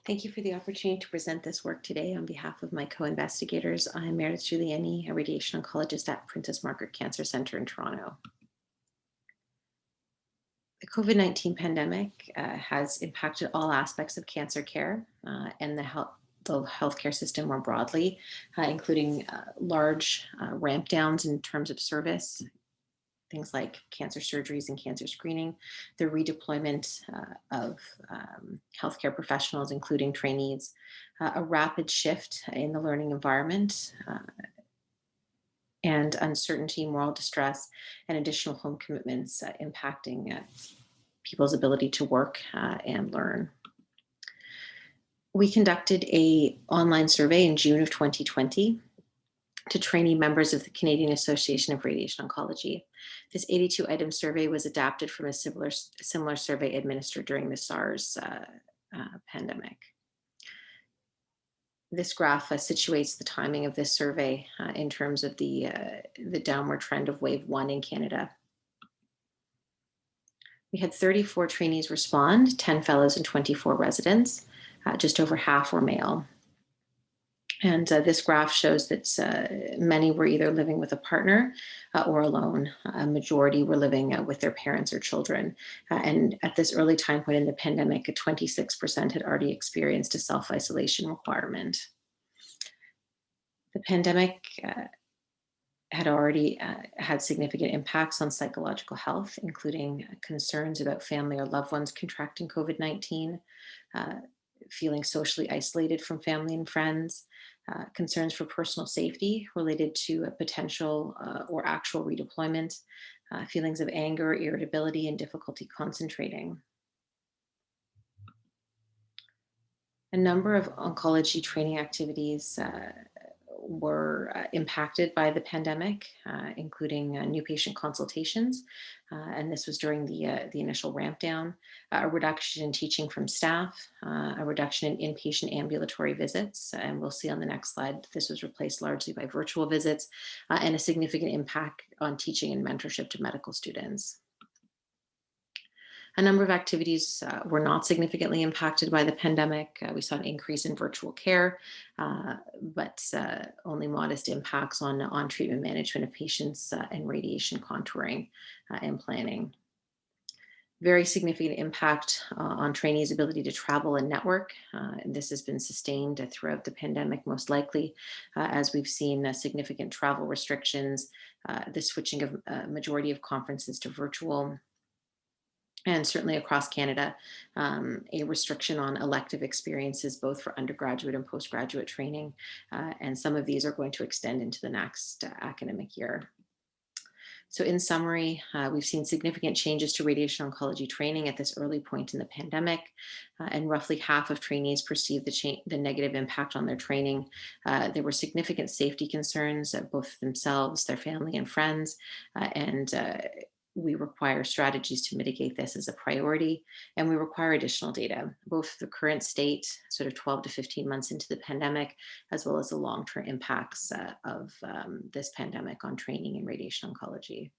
Thank you for the opportunity to present this work today on behalf of my co-investigators. I'm Meredith Giuliani, a radiation oncologist at Princess Margaret Cancer Centre in Toronto. The COVID-19 pandemic has impacted all aspects of cancer care and the healthcare system more broadly, including large ramp downs in terms of service, things like cancer surgeries and cancer screening, the redeployment of healthcare professionals, including trainees, a rapid shift in the learning environment, and uncertainty, moral distress, and additional home commitments impacting people's ability to work and learn. We conducted an online survey in June of 2020 to trainee members of the Canadian Association of Radiation Oncology. This 82-item survey was adapted from a similar survey administered during the SARS pandemic. This graph situates the timing of this survey in terms of the downward trend of wave 1 in Canada. We had 34 trainees respond, 10 fellows and 24 residents. Just over half were male. And this graph shows that many were either living with a partner or alone. A majority were living with their parents or children. And at this early time point in the pandemic, 26% had already experienced a self-isolation requirement. The pandemic had already had significant impacts on psychological health, including concerns about family or loved ones contracting COVID-19, feeling socially isolated from family and friends, concerns for personal safety related to a potential or actual redeployment, feelings of anger, irritability, and difficulty concentrating. A number of oncology training activities were impacted by the pandemic, including new patient consultations, and this was during the initial ramp down, a reduction in teaching from staff, a reduction in inpatient ambulatory visits, and we'll see on the next slide, this was replaced largely by virtual visits, and a significant impact on teaching and mentorship to medical students. A number of activities were not significantly impacted by the pandemic. We saw an increase in virtual care, but only modest impacts on treatment management of patients and radiation contouring and planning. Very significant impact on trainees' ability to travel and network. And this has been sustained throughout the pandemic, most likely, as we've seen significant travel restrictions, the switching of a majority of conferences to virtual, and certainly across Canada, a restriction on elective experiences, both for undergraduate and postgraduate training. And some of these are going to extend into the next academic year. So in summary, we've seen significant changes to radiation oncology training at this early point in the pandemic, and roughly half of trainees perceived the negative impact on their training. There were significant safety concerns, both themselves, their family and friends, and we require strategies to mitigate this as a priority, and we require additional data, both the current state, sort of 12 to 15 months into the pandemic, as well as the long-term impacts of this pandemic on training in radiation oncology.